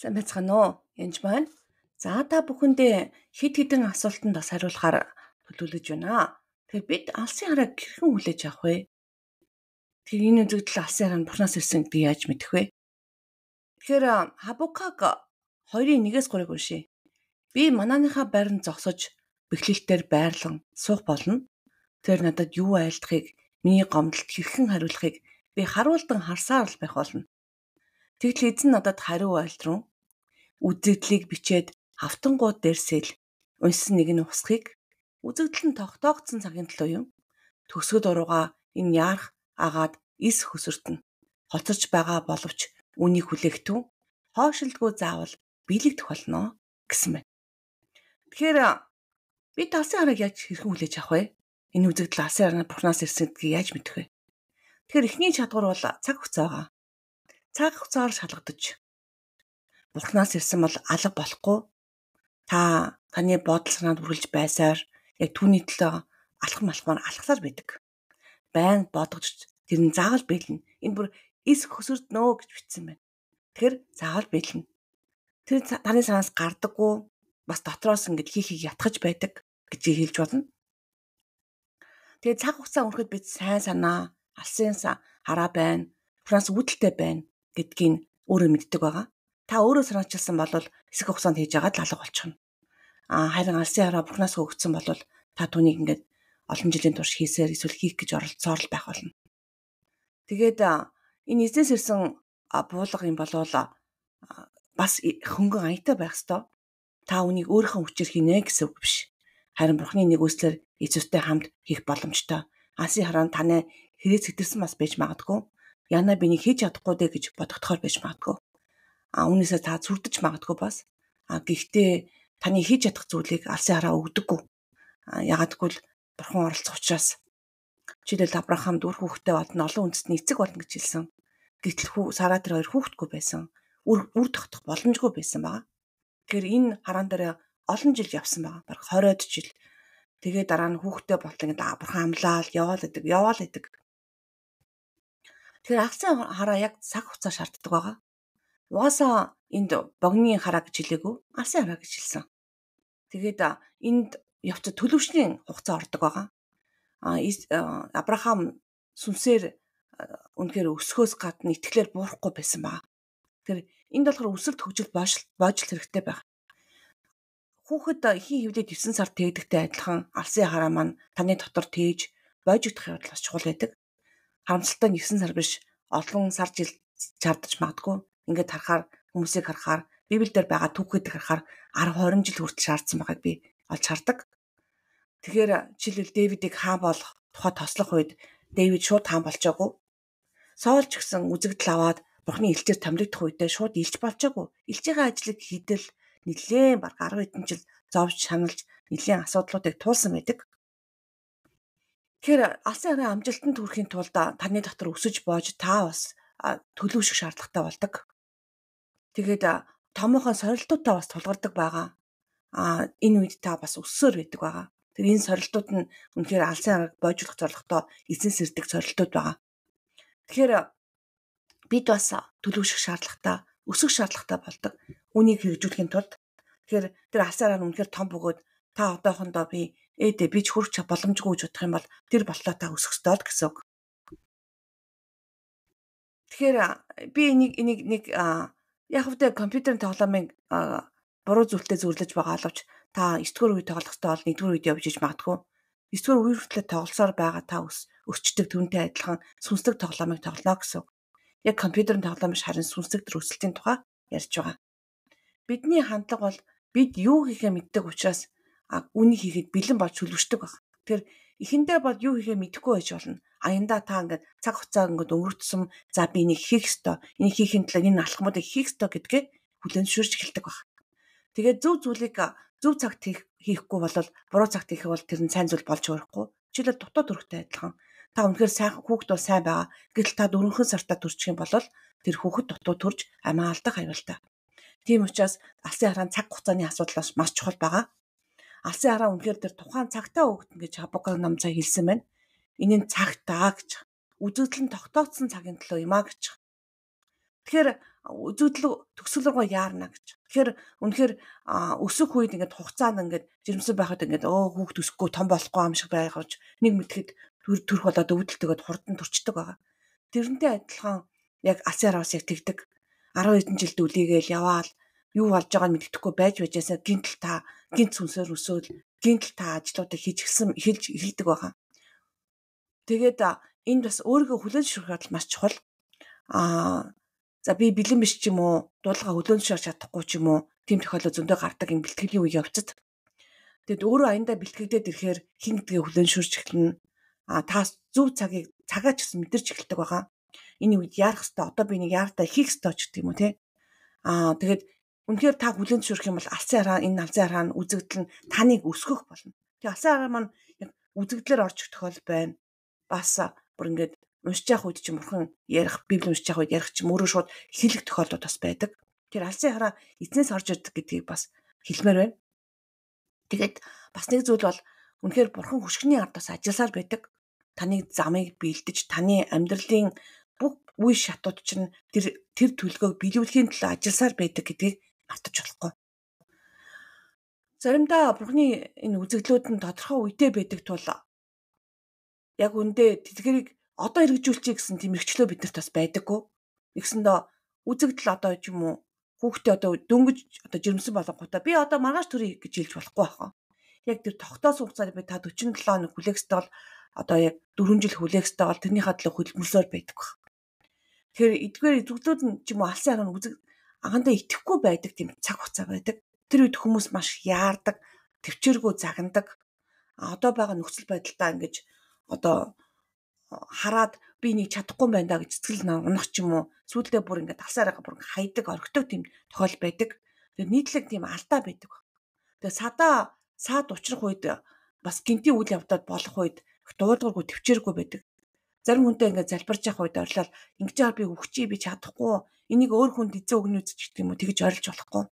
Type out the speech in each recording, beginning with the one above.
Сайн байцгаана уу? Янж байна. За та бүхэндээ хэд хэдэн асуултанд бас хариулахаар төлөвлөж байна. Тэгэхээр бид алсын харааг хэрхэн хүлээж авах вэ? Тэгэхээр энэ үзэгдэл алсын хараа нь бурхнаас ирсэн гэдгийг яаж мэдэх вэ? Тэгэхээр Хабукаг 2:1-3-ыг уншийе. Би манааныхаа байранд зогсож бэхлэлтээр байрлан суух болно. Тэр надад юу айлтахыг, миний гомдолд хэрхэн хариулахыг би харуулдан харсаар л байх болно. Тэгтэл эзэн надад хариу айлтрун үзэгдлийг бичээд хавтангууд дээрсэл уншсан нэг нь усхийг үзэгдэл нь тогтоогдсон цагийн төлөө юм. Төсгөд урууга энэ яарах агаад эс хөсөртөн хоцорч байгаа боловч үнийг хүлээгтэн хоошилдгүй заавал биелэгдэх болно гэсэн байна. Тэгэхээр бид алсын харааг яаж хэрхэн хүлээж авах вэ? Энэ үзэгдэл алсын хараа бурхнаас ирсэн гэдгийг яаж мэдэх вэ? Тэгэхээр эхний чадвар бол цаг хугацаа байгаа. Цаг хугацаагаар шалгадаж бурхнаас ирсэн бол алга болохгүй. Таны бодол санаанд үргэлж байсаар яг түүний төлөө алхам алхмаар алхасаар байдаг. Байн бодгож тэр нь заавал биелнэ. Энэ бүр эс хөсөрднөө гэж бичсэн байна. Тэгэхээр заавал биелнэ. Тэр таны санаас гардаггүй бас дотроос ингэж хийхийг ятгах байдаг гэж хэлж болно. Тэгээд цаг хугацаа өнгөрөхөд бид сайн санаа, алсын хараа байна, бурхнаас үүдэлтэй байна гэдгийг өөрөө мэддэг байгаа. Та өөрөө санаачилсан бол хэсэг хугацаанд хийж байгаа л алга болчихно. Харин алсын хараа бурхнаас өгөгдсөн бол та түүнийг ингээд олон жилийн турш хийсээр эсвэл хийх гэж оролцоор л байх болно. Тэгээд энэ эзнээс ирсэн буулга юм болвол бас хөнгөн аятай байх ёстой. Та үнийг өөрийнхөө хүчээр хийнэ гэсэн үг биш. Харин бурхны нэгүслэр Иесустэй хамт хийх боломжтой. Алсын хараа нь таны хэрэг зэтэрсэн бас байж магадгүй. Яна би нэг хийж чадахгүй дээ гэж бодогдохоор байж магадгүй. Үүнээсээ та зүрдэж магадгүй бас. Гэхдээ таны хийж чадах зүйлийг алсын хараа өгдөггүй. Ягаад гэвэл бурхан оролцох учраас. Жишээлбэл Авраамд үр хүүхдтэй болно, олон үндэстний эцэг болно гэж хэлсэн. Гэтэл Сара тэр хоёр хүүхдгүй байсан. Үр тогтох боломжгүй байсан байгаа. Тэгэхээр энэ хараан дээр олон жил явсан байгаа. Бараг 20-од жил. Тэгээд дараа нь хүүхдтэй болтол ингээд бурхан амлаад яваал идэг. Тэгэхээр алсын хараа яг цаг хугацаа шаарддаг байгаа. Угаасаа энд богны хараа гэж хэлээгүй, алсын хараа гэж хэлсэн. Тэгээд энд явцад төлөвшлийн хугацаа ордог байгаа. Авраам сүнсээр үнэхээр өсөхөөс гадна итгэлээр буурахгүй байсан байгаа. Тэгэхээр энд болохоор өсөлт хөгжил боожл хэрэгтэй байх. Хүүхэд ихийн хөвлөд 9 сар тээгдэхтэй адилхан алсын хараа маань таны дотор тээж боожигдох явдал бас чухал байдаг. Харамсалтай 9 сар биш, олон сар жил чардаж магадгүй. Ингээд хүмүүсийг харахаар Библиэлд байгаа түүхүүдийг харахаар 10-20 жил хүртэл шаардсан байгааг би олж хардаг. Тэгэхээр жишээлбэл Дэвидийг хаан болох тухай тослох үед Дэвид шууд хаан болчоогүй. Саул ч гэсэн үзэгдэл аваад бурхны элчээр томилогдох үедээ шууд илч болчоогүй. Илж байгаа ажлыг хийдэл нэлээд баг 10 хэдэн жил зовж шаналж нэлээд асуудлуудыг туулсан байдаг. Тэгэхээр алсын хараа амжилтанд хүрэхин тулд таны дотор өсөж боож та бас төлөвшөх шаардлагатай болдог. Тэгээд томоохон сорилтуудаа бас тулгардаг байгаа. Энэ үед та бас өссөөр байдаг байгаа. Тэр энэ сорилтууд нь үнэхээр алсын харааг боожуулах зорилготой эзнээс ирдэг сорилтууд байгаа. Тэгэхээр бид бас төлөвшөх шаардлагатай, өсөх шаардлагатай болдог. Үнийг хэрэгжүүлэхийн тулд тэгэхээр тэр алсын хараа нь үнэхээр том бөгөөд та одоохондоо би ч хүрч боломжгүй гэж бодох юм бол тэр боллоо та өсөх ёстой л гэсэн үг. Тэгэхээр би нэг яг хэвдээ компьютерийн тоглоомыг буруу зүйлтэй зөвлөж байгаа боловч та 9-р үе тоглох ёстой бол 1-р үед явж иж магадгүй. 9-р үе хүртэл тоглосоор байгаа та өсчдөг түүнтэй адилхан сүнслэг тоглоомыг тоглоно гэсэн үг. Яг компьютерийн тоглоом биш харин сүнслэг төрөсөлтийн тухай ярьж байгаа. Бидний хандлага бол бид юу хийхээ мэддэг учраас үнийг хийхэд бэлэн болж төлөвшдөг баг. Тэгэхээр эхэндээ бол юу хийхээ мэдэхгүй байж болно. Аяндаа та ингээд цаг хугацаа ингээд өнгөрөцсөн. За би энийг хийх ёстой. Энийг хийхин тулд энэ алхмуудыг хийх ёстой гэдгээ хүлээн зөвшөөрч эхэлдэг баг. Тэгээд зөв зүйлийг зөв цагт хийхгүй бол буруу цагт хийх бол тэр нь сайн зүйл болж өөрөхгүй. Жишээлбэл дотоод төрхтэй адилхан. Та үнэхээр сайн хүүхэд бол сайн байгаа. Гэтэл та 4 сартаа төрчих юм бол тэр хүүхэд дотоод төрж амиа алдах аюултай. Тийм учраас алсын хараа цаг хугацааны асуудал маш чухал байгаа. Алсын хараа үнэхээр тэр тухайн цагтаа өгдөн гэж Хабукаг ном цаа хэлсэн байна. Энэ нь цагтаа гэж. Үзэгдэл нь тогтоогдсон цагийн төлөө юм а гэж. Тэгэхээр үзэгдэл төгсгөл рүүгээ яарна гэж. Тэгэхээр үнэхээр өсөх үед ингээд хугацаанд ингээд жирэмсэн байхад ингээд хүүхд өсөхгүй том болохгүй юм шиг байгаж нэг мэтгэд төрөх болоод өвдөлтөд хурдан турчдаг байгаа. Тэрнтэй адилхан яг алсын хараас яг тэгдэг. 10 хэдэн жилд үлээгээл яваал юу болж байгааг нь мэддэхгүй байж байжсаа гинт сүнсээр өсөөл гинт та ажлуудыг эхэлж эхэлдэг байгаа. Тэгээд энд бас өөрийгөө хүлээн зөвшөөрөх маш чухал. За би бэлэн биш ч юм уу, дуулга хүлээн зөвшөөрч чадахгүй ч юм уу, тийм тохиолдол зөндөө гардаг юм бэлтгэлийн үе явцад. Тэгэд өөрөө аяндаа бэлтгэгдээд ирэхээр хин гэдгээ хүлээн зөвшөөрч эхэлнэ. Та зөв цагаа ч гэсэн мэдэрч эхэлдэг байгаа. Энэ үед яарах хэвээр одоо би нэг яартаа хийх хэвээр ч гэдэг юм уу те. Тэгээд үнэхээр та хүлээн зөвшөөрөх юм бол алсын хараа нь үзэгдэл нь таныг өсгөх болно. Тэгээ алсын хараа маань яг үзэгдлэр орж ирэх тохиол байна. Бас бүр ингээд уншиж явах үед ч бурхан ярих, Библи уншиж явах үед ярих ч өөрөө шууд хэлэх тохиолдол бас байдаг. Тэр алсын хараа эзнээс орж ирдэг гэдгийг бас хэлмээр байна. Тэгээд бас нэг зүйл бол үнэхээр бурхан хөшгөний ардаас ажилласаар байдаг. Таны замыг бэлдэж, таны амьдралын бүх үе шатууд чинь тэр төлөвлөгөөг биелүүлэхийн төлөө ажилласаар байдаг гэдгийг мартаж болохгүй. Заримдаа бурханы энэ үзэгдлүүд нь тодорхой үедээ байдаг тул яг үндэ тэдгэрийг одоо хэрэгжүүлчихье гэсэн тийм эрхчлөө биднэрт бас байдаггүй. Нэгсэндээ үзэгдэл одоо ч юм уу хүүхдээ одоо дөнгөж одоо жирэмсэн болгонгуудаа би одоо маргааш төрье гэж хэлж болохгүй хаа. Яг тэр тогтоосон хугацаанд би та 47 хоног хүлээхстэй бол одоо яг 4 жил хүлээхстэй бол тэрний хадлаг хөдөлмөрсөөр байдаг баг. Тэгэхээр эдгээр зүгдлүүд нь ч юм уу алсын хараа агандаа итгэхгүй байдаг тийм цаг хугацаа байдаг. Тэр үед хүмүүс маш яардаг, төвчээргүй загнадаг. Одоо байгаа нөхцөл байдалтай ингэж одоо хараад би нэг чадахгүй байна да гэж сэтгэл унах ч юм уу сүүлдээ бүр ингээд алсын хараагаа бүр хайдаг, орхидог тийм тохиол байдаг. Тэгээд нийтлэг тийм алдаа байдаг. Тэгээд саад учрах үед бас гинтийн үйл явдал болох үед дуудгаргүй төвчээргүй байдаг. Зарим хүнтэй ингээд залбирч явах үед орлол ингэж би өгчий би чадахгүй энийг өөр хүнд эзэн өгнө үз гэдэг юм уу тэгж орилж болохгүй.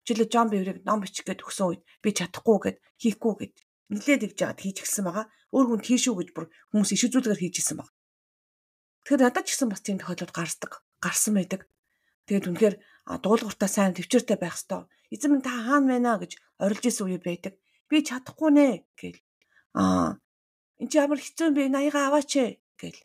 Жишээлбэл Жон Биврийг ном бичих гээд өгсөн үед би чадахгүй гэд хийхгүй гэд нилээд ивж яагаад хийж гисэн байгаа. Өөр хүнд хийшүү гэж бүр хүмүүс иш үзүүлгээр хийж исэн байгаа. Тэгэхээр надад ч гэсэн бас тийм тохиолдол гарсан байдаг. Тэгээд үнэхээр дуулууртаа сайн төвчөртэй байх хэвээр. Эзэн минь та хаана байна гэж орилж исэн үе байдаг. Би чадахгүй нэ гэл. Энд чи ямар хэцүү бэ? Наяга аваач гэл.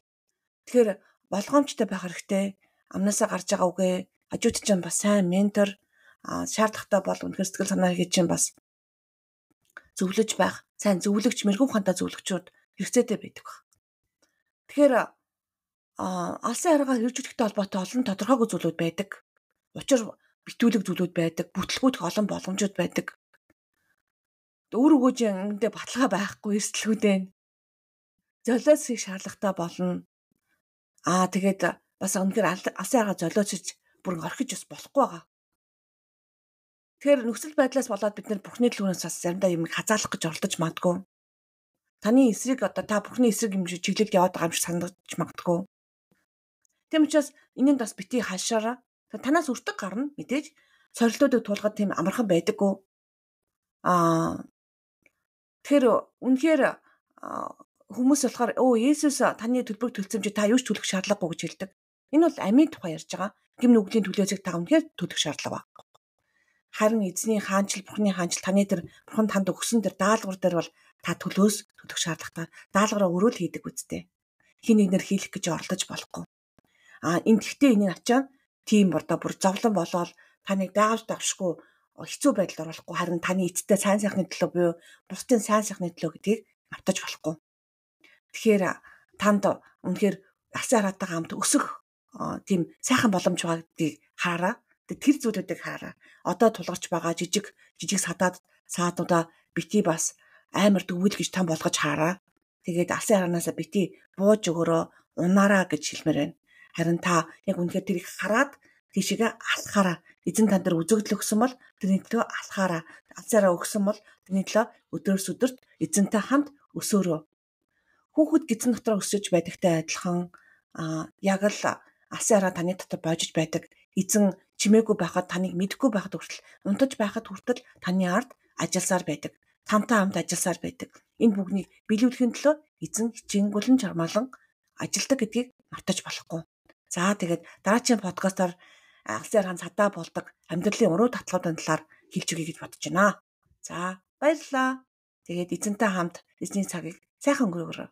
Тэгэхээр болгоомжтой байх хэрэгтэй. Амнаасаа гарч байгаа үгээ хажууд чинь бас сайн ментор шаардлагатай бол үнэхээр сэтгэл санаа хийж чинь бас зөвлөж байх, сайн зөвлөгч, мэрэгэн ухаантай зөвлөгчүүд хэрэгцээтэй байдаг. Тэгэхээр алсын хараагаа хэрэгжүүлэхтэй холбоотой олон тодорхойгүй зүйлүүд байдаг. Учир битүүлэг зүйлүүд байдаг, бүтлгүүдх олон боломжууд байдаг. Өөр өгөөжиндээ баталгаа байхгүй эрсдлүүдээ золиос хийх шаардлагатай болно. Тэгээд бас үнэхээр алсын хараагаа золиосж бүр орхиж бас болохгүй байгаа. Тэгэхээр нөхцөл байдлаас болоод бид нар бурхны төлөөнөөс бас заримдаа юм хазаалах гэж оролдож магадгүй. Таны эсрэг одоо та бурхны эсрэг юм шиг чиглэлд яваад байгаа юм шиг санагдаж магадгүй. Тийм учраас энэнд бас бити хашаараа танаас өртөг гарна мэдээж сорилтуудыг туулгаад тийм амархан байдаггүй. Тэгэхээр үнэхээр хүмүүс болохоор Есүс таны төлбөрийг төлсөн чи та юу ч төлөх шаардлагагүй гэж хэлдэг. Энэ бол амийн тухай ярьж байгаа. Гим нүглийн төлөөсөө та үнэхээр төлөх шаардлага байна. Харин эзний хаанчл, бурхны хаанчл таны тэр бурхан танд өгсөн тэр даалгавар дээр бол та төлөөс төлөх шаардлагатай. Даалгавраа өрөөл хийдэг үсттэй. Хин нэг нэр хийх гэж оролдож болохгүй. Энэ тэгтээ энэ ачаа тийм бордоо бүр зовлон болоод таныг даавч давшгүй хэцүү байдалд оруулахгүй харин таны эцтэй сайн сайхны төлөө буюу бусдын сайн сайхны төлөө гэдгийг мартаж болохгүй. Тэгэхээр танд үнэхээр алсын хараатайгаа хамт өсөх тийм сайхан боломж байгаа гэдгийг хараа. Тэр зүйлүүдийг хараа. Одоо тулгарч байгаа жижиг саадуудаа бити бас амар дөвөл гэж том болгож хараа. Тэгээд алсын хараанаас бити бууж өгөрөө унаараа гэж хэлмээр байна. Харин та яг үнэхээр тэрийг хараад тийшээгээ алхаараа. Эзэн танд дээр үзэгдэл өгсөн бол тэрний төлөө алхаараа. Алсын хараа өгсөн бол тэрний төлөө өдөрс өдөрт эзэнтэй хамт өсөөрөө. Хүүхэд гидсэн дотроо өсөж байдагтай адилхан яг л алсын хараа таны дотор боожж байдаг. Эзэн чимээгүй байхад таныг мэдэхгүй байхад хүртэл унтаж байхад хүртэл таны ард ажилласаар байдаг. Тантай хамт ажилласаар байдаг. Энэ бүгнийг биелүүлэхийн төлөө эзэн хичээнгүлэн чармаалан ажилдаг гэдгийг мартаж болохгүй. За тэгээд дараагийн подкастаар алсын аргаан цадаа болдог амьдралын уруу татлагуудын талаар хэлж өгье гэж бодож байна. За баярлалаа. Тэгээд эзэнтэй хамт эзний цагийг сайхан өнгөрөөрэй.